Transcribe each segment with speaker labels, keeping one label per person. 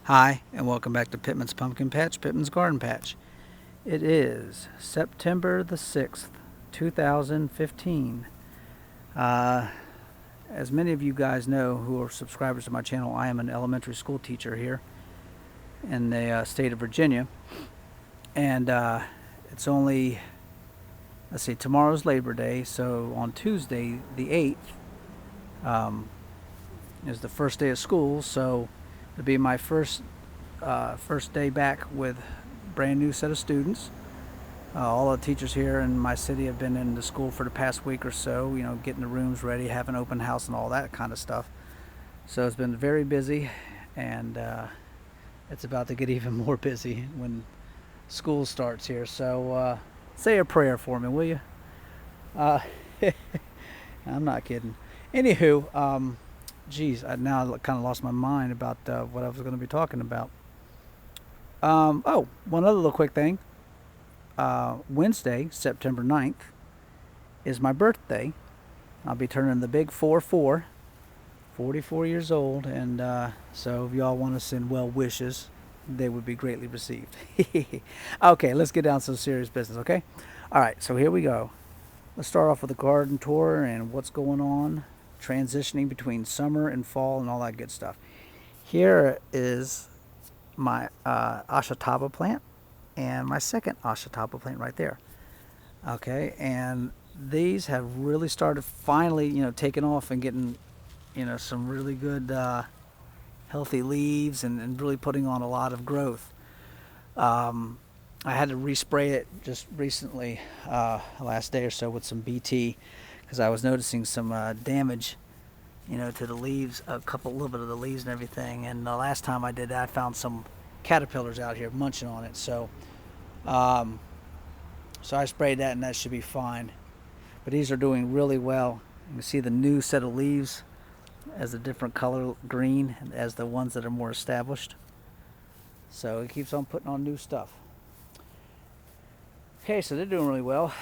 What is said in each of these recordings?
Speaker 1: Hi, and welcome back to Pittman's Pumpkin Patch, Pittman's Garden Patch. It is September the 6th, 2015. Uh, as many of you guys know who are subscribers to my channel, I am an elementary school teacher here in the state of Virginia. And it's only, let's see, tomorrow's Labor Day, so on Tuesday, the 8th, is the first day of school, so it'll be my first day back with brand new set of students. All the teachers here in my city have been in the school for the past week or so, getting the rooms ready, having open house and all that kind of stuff. So it's been very busy, and it's about to get even more busy when school starts here. So say a prayer for me, will you? Uh, I'm not kidding. Anywho, geez, I now kind of lost my mind about what I was going to be talking about. One other little quick thing. Wednesday, September 9th, is my birthday. I'll be turning the big 4-4, 44 years old, and so if y'all want to send well wishes, they would be greatly received. Okay, let's get down to some serious business, okay? All right, so here we go. Let's start off with the garden tour and what's going on, transitioning between summer and fall and all that good stuff. Here is my Ashataba plant and my second Ashataba plant right there. Okay, and these have really started finally, taking off and getting, some really good healthy leaves and really putting on a lot of growth. I had to respray it just recently, last day or so with some BT, because I was noticing some damage, to the leaves, little bit of the leaves and everything. And the last time I did that, I found some caterpillars out here munching on it. So I sprayed that, and that should be fine. But these are doing really well. You can see the new set of leaves as a different color green as the ones that are more established. So it keeps on putting on new stuff. Okay, so they're doing really well.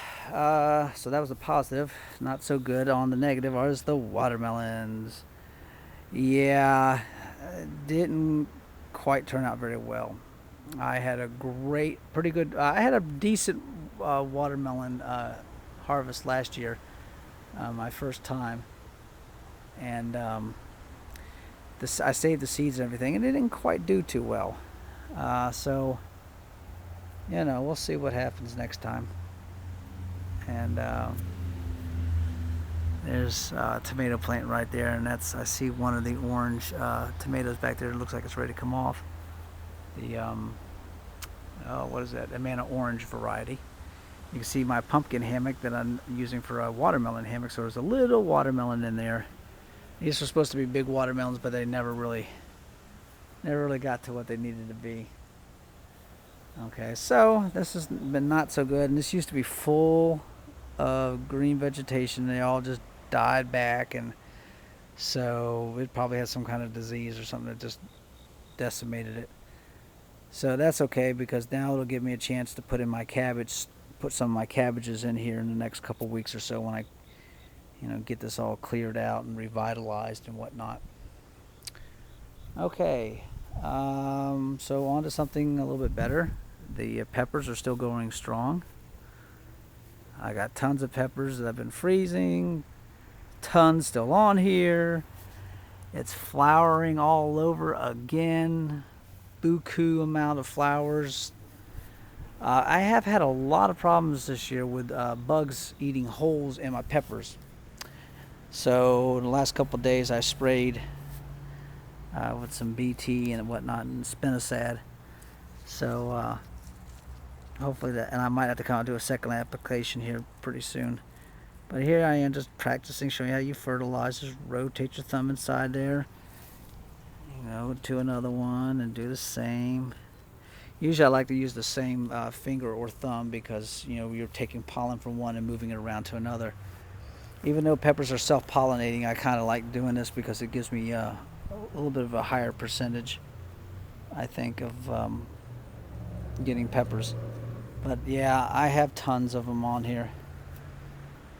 Speaker 1: So that was a positive. Not so good on the negative are the watermelons. Yeah, it didn't quite turn out very well. I had a I had a decent watermelon harvest last year, my first time. And I saved the seeds and everything, and it didn't quite do too well. So we'll see what happens next time. And there's a tomato plant right there, and I see one of the orange tomatoes back there. It looks like it's ready to come off. The what is that? Amana orange variety. You can see my pumpkin hammock that I'm using for a watermelon hammock. So there's a little watermelon in there. These were supposed to be big watermelons, but they never really got to what they needed to be. Okay, so this has been not so good, and this used to be full of green vegetation. They all just died back, and so it probably had some kind of disease or something that just decimated it. So that's okay, because now it'll give me a chance to put some of my cabbages in here in the next couple weeks or so when I get this all cleared out and revitalized and whatnot. Okay, so on to something a little bit better. The peppers are still going strong. I got tons of peppers that have been freezing, tons still on here. It's flowering all over again. Buku amount of flowers. I have had a lot of problems this year with bugs eating holes in my peppers. So in the last couple of days I sprayed with some BT and whatnot and spinosad. So hopefully that, and I might have to come out and do a second application here pretty soon. But here I am just practicing, showing you how you fertilize. Just rotate your thumb inside there, to another one and do the same. Usually I like to use the same finger or thumb because you're taking pollen from one and moving it around to another. Even though peppers are self-pollinating, I kind of like doing this because it gives me a little bit of a higher percentage, I think, of getting peppers. But yeah, I have tons of them on here.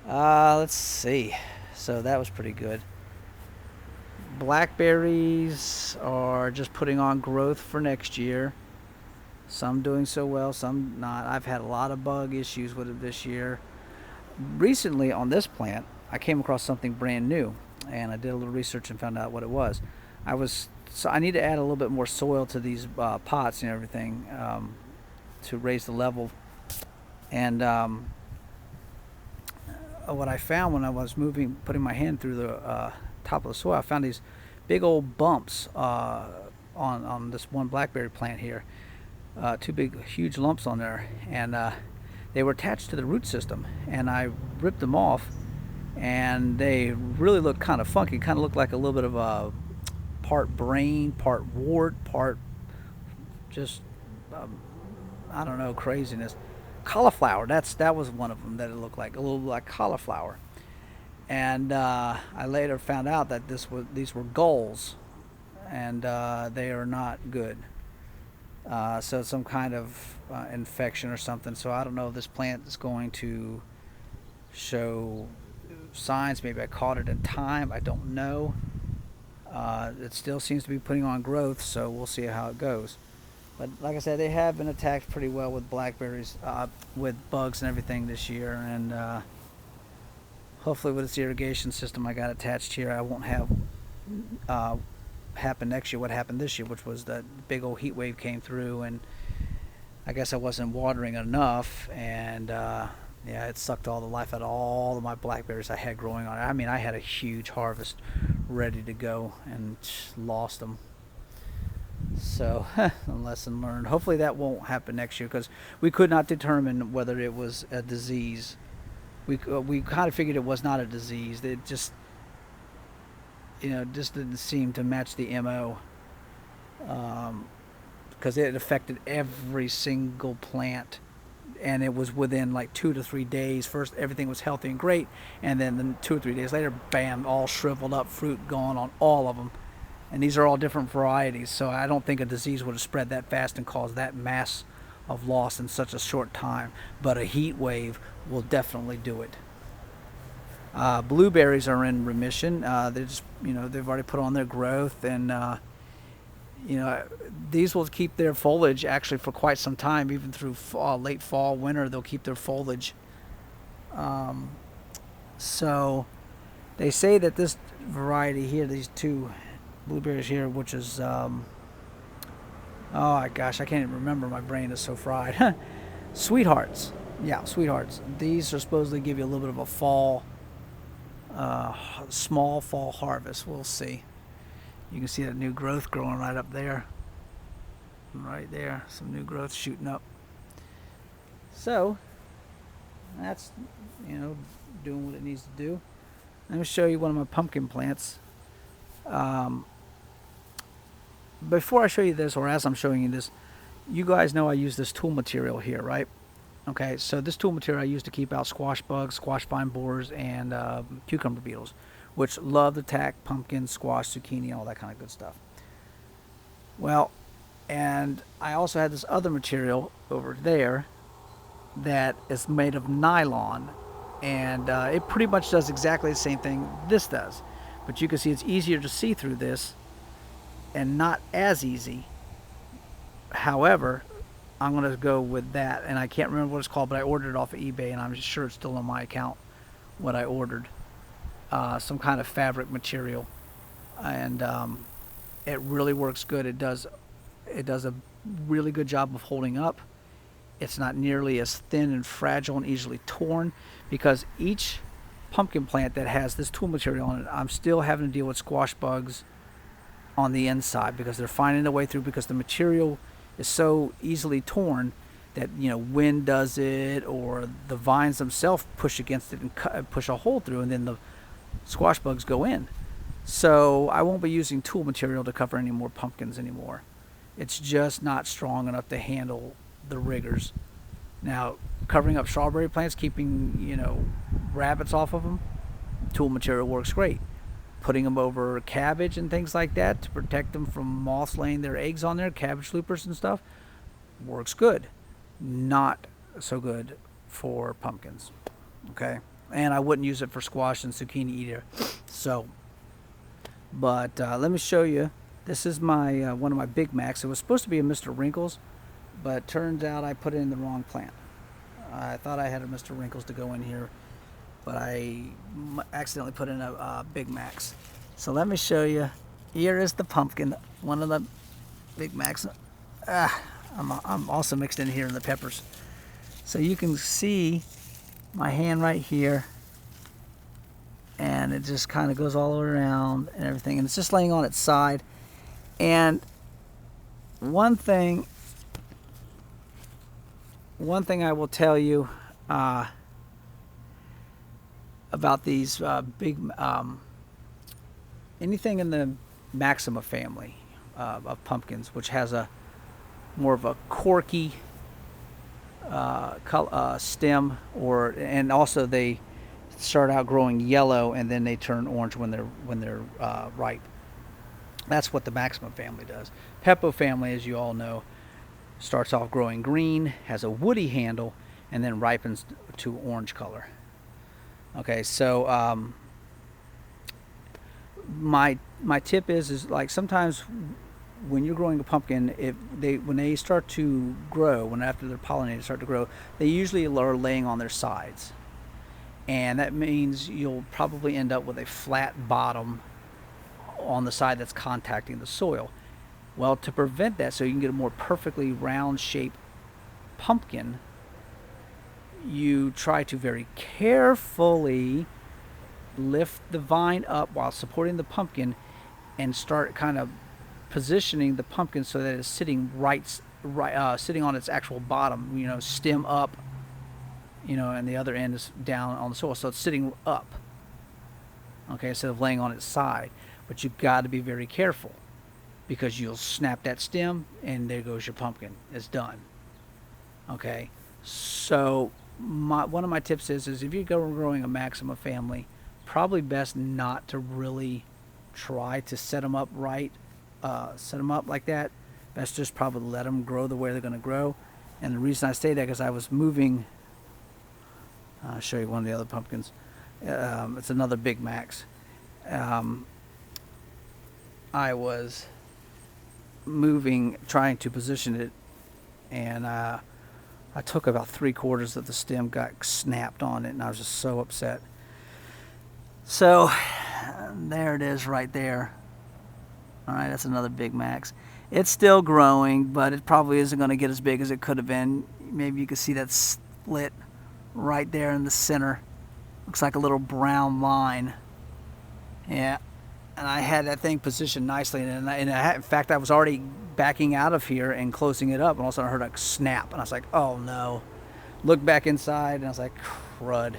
Speaker 1: Let's see. So that was pretty good. Blackberries are just putting on growth for next year. Some doing so well, some not. I've had a lot of bug issues with it this year. Recently on this plant, I came across something brand new, and I did a little research and found out what it was. So I need to add a little bit more soil to these pots and everything to raise the level. And what I found when I was putting my hand through the top of the soil, I found these big old bumps on this one blackberry plant here. Two big, huge lumps on there, and they were attached to the root system. And I ripped them off, and they really looked kind of funky. Kind of looked like a little bit of a part brain, part wart, part just I don't know, craziness. Cauliflower. That was one of them that it looked like a little like cauliflower. And I later found out that these were gulls, and they are not good. So it's some kind of infection or something. So I don't know if this plant is going to show signs. Maybe I caught it in time. I don't know. It still seems to be putting on growth, so we'll see how it goes. But like I said, they have been attacked pretty well with blackberries, with bugs and everything this year. And hopefully with this irrigation system I got attached here, I won't have happen next year what happened this year, which was that big old heat wave came through, and I guess I wasn't watering enough, and yeah, it sucked all the life out of all of my blackberries I had growing on it. I mean, I had a huge harvest ready to go and lost them. So a lesson learned. Hopefully that won't happen next year, because we could not determine whether it was a disease. We kind of figured it was not a disease. It just just didn't seem to match the MO, because it affected every single plant, and it was within like 2 to 3 days. First everything was healthy and great, and then 2 or 3 days later, bam, all shriveled up, fruit gone on all of them. And these are all different varieties, so I don't think a disease would have spread that fast and caused that mass of loss in such a short time. But a heat wave will definitely do it. Blueberries are in remission. They're just, they've already put on their growth, and these will keep their foliage actually for quite some time, even through late fall, winter. They'll keep their foliage. So they say that this variety here, these two blueberries here, which is oh my gosh, I can't even remember. My brain is so fried. Sweethearts. Yeah, sweethearts. These are supposedly give you a little bit of a fall, small fall harvest. We'll see. You can see that new growth growing right up there. Right there. Some new growth shooting up. So that's, doing what it needs to do. Let me show you one of my pumpkin plants. Before I show you this, or as I'm showing you this, you guys know I use this tool material here, right? Okay, so this tool material I use to keep out squash bugs, squash vine borers, and cucumber beetles, which love to attack pumpkin, squash, zucchini, all that kind of good stuff. Well, and I also had this other material over there that is made of nylon, and it pretty much does exactly the same thing this does. But you can see it's easier to see through this and not as easy. However, I'm going to go with that, and I can't remember what it's called, but I ordered it off of eBay, and I'm sure it's still on my account what I ordered. Some kind of fabric material, and it really works good. It does a really good job of holding up. It's not nearly as thin and fragile and easily torn, because each pumpkin plant that has this tool material on it, I'm still having to deal with squash bugs on the inside, because they're finding a way through, because the material is so easily torn that wind does it, or the vines themselves push against it and push a hole through, and then the squash bugs go in. So I won't be using tool material to cover any more pumpkins anymore. It's just not strong enough to handle the rigors. Now, covering up strawberry plants, keeping rabbits off of them, tool material works great. Putting them over cabbage and things like that to protect them from moths laying their eggs on there, cabbage loopers and stuff, works good. Not so good for pumpkins. Okay, and I wouldn't use it for squash and zucchini either. So But let me show you. This is my one of my Big Macs. It was supposed to be a Mr. Wrinkles, but turns out I put it in the wrong plant. I thought I had a Mr. Wrinkles to go in here, but I accidentally put in a Big Macs. So let me show you. Here is the pumpkin, one of the Big Macs. I'm also mixed in here in the peppers. So you can see my hand right here, and it just kind of goes all around and everything, and it's just laying on its side. And one thing I will tell you about these anything in the Maxima family of pumpkins, which has a more of a corky stem, and also they start out growing yellow and then they turn orange when they're ripe. That's what the Maxima family does. Peppo family, as you all know, starts off growing green, has a woody handle, and then ripens to orange color. Okay, so my tip is like sometimes when you're growing a pumpkin, when they start to grow, after they're pollinated start to grow, they usually are laying on their sides, and that means you'll probably end up with a flat bottom on the side that's contacting the soil. Well, to prevent that, so you can get a more perfectly round shaped pumpkin, you try to very carefully lift the vine up while supporting the pumpkin and start kind of positioning the pumpkin so that it's sitting sitting on its actual bottom, stem up, and the other end is down on the soil, so it's sitting up, okay, instead of laying on its side. But you've got to be very careful, because you'll snap that stem and there goes your pumpkin. It's done. Okay, so one of my tips is if you're growing a Maxima family, probably best not to really try to set them up right, set them up like that. Best just probably let them grow the way they're going to grow. And the reason I say that, because I was moving, I'll show you one of the other pumpkins. It's another Big Macs. I was moving, trying to position it, and I took about 3/4 of the stem, got snapped on it, and I was just so upset. So there it is right there. All right, that's another Big Macs. It's still growing, but it probably isn't going to get as big as it could have been. Maybe you can see that split right there in the center. Looks like a little brown line. Yeah, and I had that thing positioned nicely, and in fact, I was already backing out of here and closing it up, and all of a sudden I heard a snap, and I was like, oh no. Looked back inside, and I was like, crud.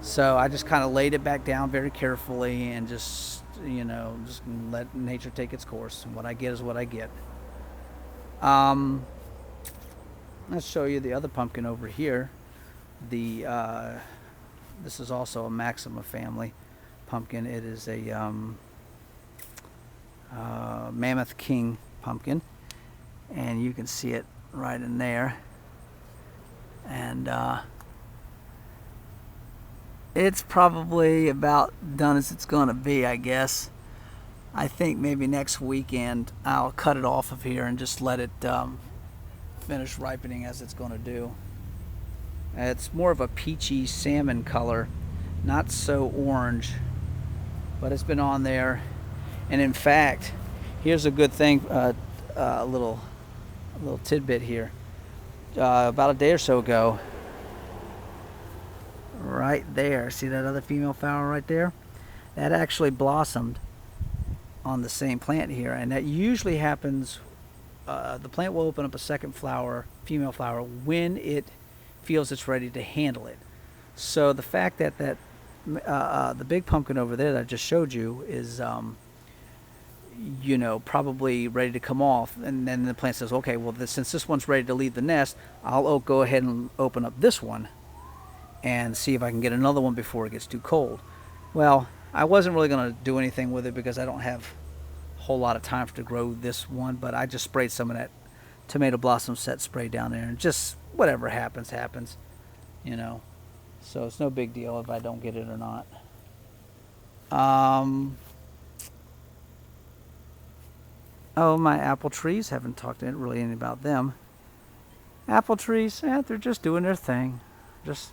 Speaker 1: So I just kind of laid it back down very carefully and just let nature take its course. And what I get is what I get. Let's show you the other pumpkin over here. This is also a Maxima family pumpkin. It is a Mammoth King pumpkin, and you can see it right in there. And it's probably about done as it's going to be, I guess. I think maybe next weekend I'll cut it off of here and just let it finish ripening as it's going to do. It's more of a peachy salmon color, not so orange, but it's been on there. And in fact, here's a good thing, a little tidbit here. About a day or so ago, right there, see that other female flower right there? That actually blossomed on the same plant here, and that usually happens, the plant will open up a second flower, female flower, when it feels it's ready to handle it. So the fact that the big pumpkin over there that I just showed you is probably ready to come off, and then the plant says, okay, well, since this one's ready to leave the nest, I'll go ahead and open up this one and see if I can get another one before it gets too cold. Well, I wasn't really going to do anything with it because I don't have a whole lot of time to grow this one, but I just sprayed some of that tomato blossom set spray down there, and just whatever happens, so it's no big deal if I don't get it or not. Oh, my apple trees, haven't talked really any about them. Apple trees, they're just doing their thing. Just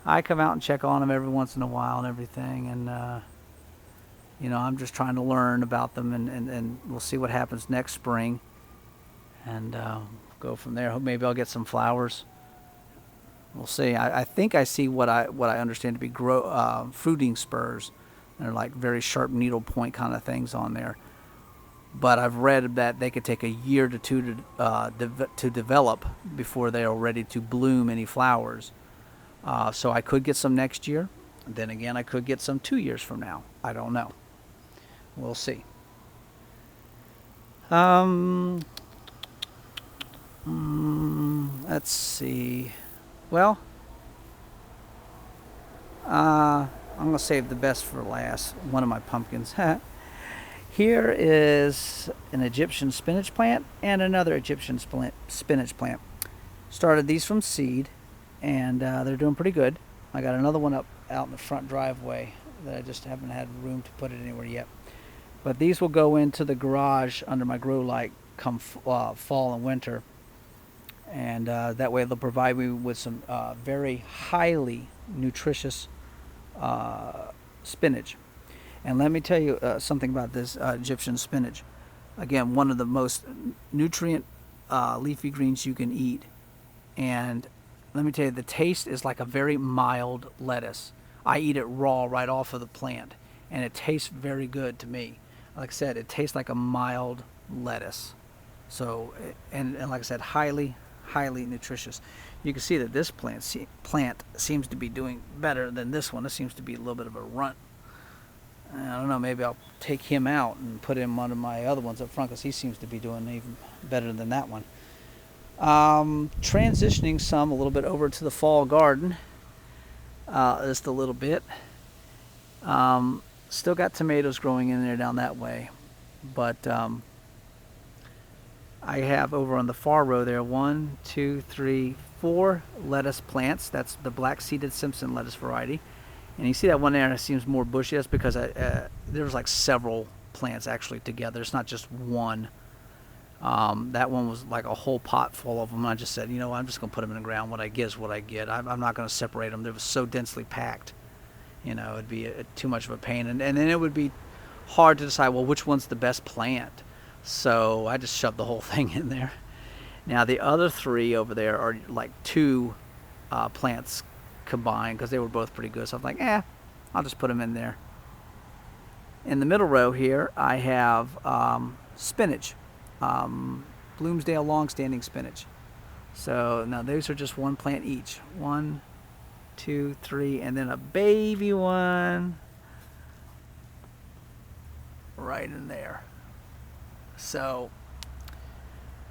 Speaker 1: I come out and check on them every once in a while and everything, and I'm just trying to learn about them, and we'll see what happens next spring, and go from there. Maybe I'll get some flowers. We'll see. I think I see what I understand to be fruiting spurs. They're like very sharp needle point kind of things on there. But I've read that they could take a year to two to develop before they are ready to bloom any flowers. So I could get some next year. Then again, I could get some 2 years from now. I don't know. We'll see. Let's see. Well, I'm going to save the best for last. One of my pumpkins. Here is an Egyptian spinach plant and another Egyptian spinach plant. Started these from seed, and they're doing pretty good. I got another one up out in the front driveway that I just haven't had room to put it anywhere yet. But these will go into the garage under my grow light come fall and winter. And that way they'll provide me with some very highly nutritious spinach. And let me tell you something about this Egyptian spinach. Again, one of the most nutrient leafy greens you can eat. And let me tell you, the taste is like a very mild lettuce. I eat it raw right off of the plant, and it tastes very good to me. Like I said, it tastes like a mild lettuce. So, and like I said, highly nutritious. You can see that this plant seems to be doing better than this one. This seems to be a little bit of a runt. I don't know, maybe I'll take him out and put him one of my other ones up front, because he seems to be doing even better than that one. Transitioning some a little bit over to the fall garden, just a little bit. Still got tomatoes growing in there down that way, but I have over on the far row there 1, 2, 3, 4 lettuce plants. That's the black seeded Simpson lettuce variety. And you see that one there, it seems more bushy. That's because there's like several plants actually together. It's not just one. That one was like a whole pot full of them. I just said, I'm just going to put them in the ground. What I get is what I get. I'm not going to separate them. They were so densely packed. It'd be too much of a pain. And then it would be hard to decide, well, which one's the best plant. So I just shoved the whole thing in there. Now the other 3 over there are like 2 plants combined, because they were both pretty good. So I'm like, I'll just put them in there. In the middle row here, I have spinach, Bloomsdale long-standing spinach. So now those are just 1 plant each. 1, 2, 3, and then a baby one right in there. So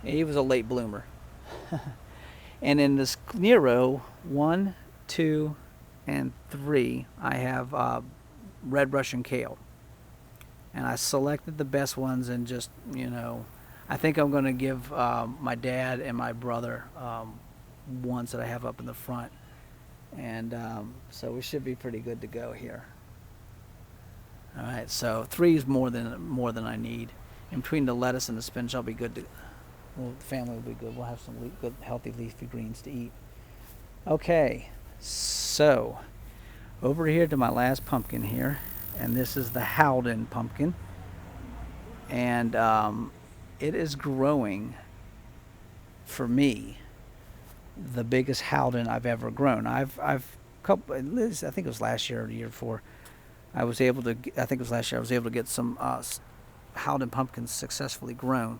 Speaker 1: he was a late bloomer. And in this near row, 1, 2, and 3, I have red Russian kale. And I selected the best ones, and just, I think I'm going to give my dad and my brother ones that I have up in the front. And so we should be pretty good to go here. All right, so 3 is more than I need. In between the lettuce and the spinach, I'll be good the family will be good. We'll have some good, healthy leafy greens to eat. Okay, so over here to my last pumpkin here, and this is the Howden pumpkin, and it is growing, for me, the biggest Howden I've ever grown. I think it was last year or the year before, I think it was last year, I was able to get some Howden pumpkins successfully grown.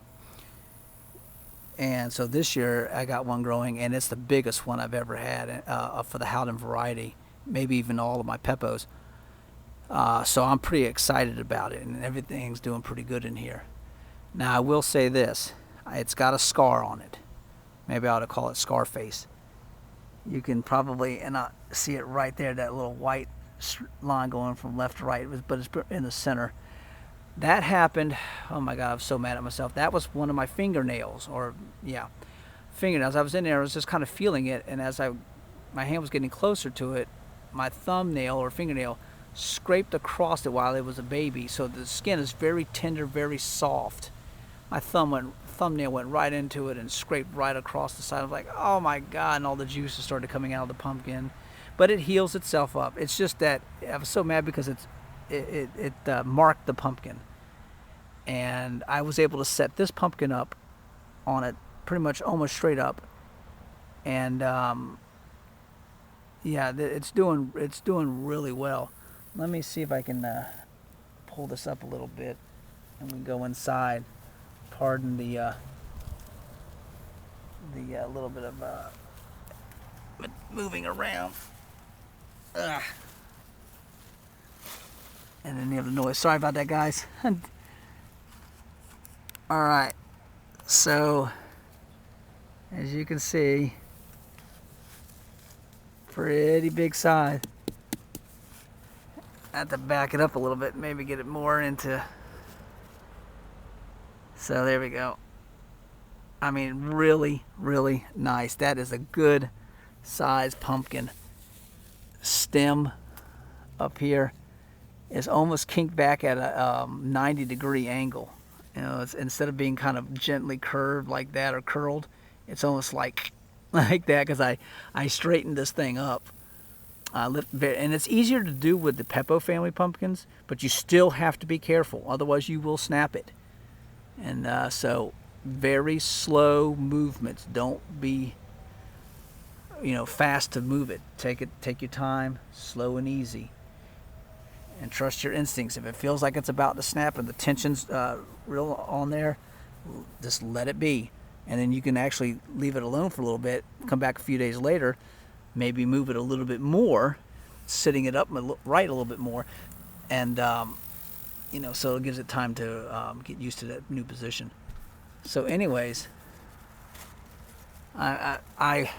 Speaker 1: And so this year I got one growing, and it's the biggest one I've ever had for the Howden variety, maybe even all of my Peppos. So I'm pretty excited about it, and everything's doing pretty good in here. Now I will say this, it's got a scar on it. Maybe I ought to call it Scarface. You can probably see it right there, that little white line going from left to right, but it's in the center. That happened, oh my God, I'm so mad at myself. That was one of my fingernails, fingernails. I was in there, I was just kind of feeling it, and as my hand was getting closer to it, my thumbnail or fingernail scraped across it while it was a baby. So the skin is very tender, very soft. my thumbnail went right into it and scraped right across the side. I was like, oh my God, and all the juices started coming out of the pumpkin. But it heals itself up. It's just that I was so mad because it marked the pumpkin. And I was able to set this pumpkin up on it pretty much almost straight up. And yeah, it's doing really well. Let me see if I can pull this up a little bit and we go inside. Pardon the little bit of moving around. Ugh. And then you have the noise. Sorry about that, guys. All right. So, as you can see, pretty big size. I have to back it up a little bit, maybe get it more into. So there we go. I mean, really, really nice. That is a good size pumpkin. Stem up here is almost kinked back at a 90-degree angle. You know, it's, instead of being kind of gently curved like that or curled, it's almost like that because I straightened this thing up. And it's easier to do with the Peppo family pumpkins, but you still have to be careful, otherwise you will snap it. And so very slow movements. Don't be, fast to move it. Take your time, slow and easy, and trust your instincts. If it feels like it's about to snap and the tension's real on there, just let it be. And then you can actually leave it alone for a little bit, come back a few days later, maybe move it a little bit more, sitting it up right a little bit more, and so it gives it time to get used to that new position. So anyways, I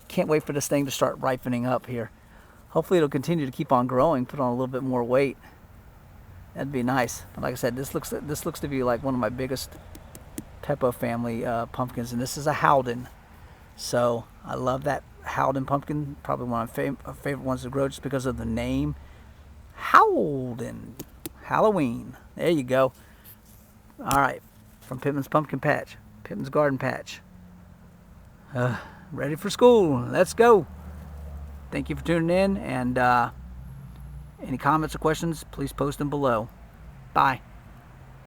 Speaker 1: can't wait for this thing to start ripening up here. Hopefully it'll continue to keep on growing, put on a little bit more weight. That'd be nice. But like I said, this looks to be like one of my biggest Peppo family pumpkins, and this is a Howden. So I love that Howden pumpkin, probably one of my favorite ones to grow just because of the name. Howden. Halloween. There you go. All right. From Pittman's Pumpkin Patch. Pittman's Garden Patch. Ready for school. Let's go. Thank you for tuning in. And any comments or questions, please post them below. Bye.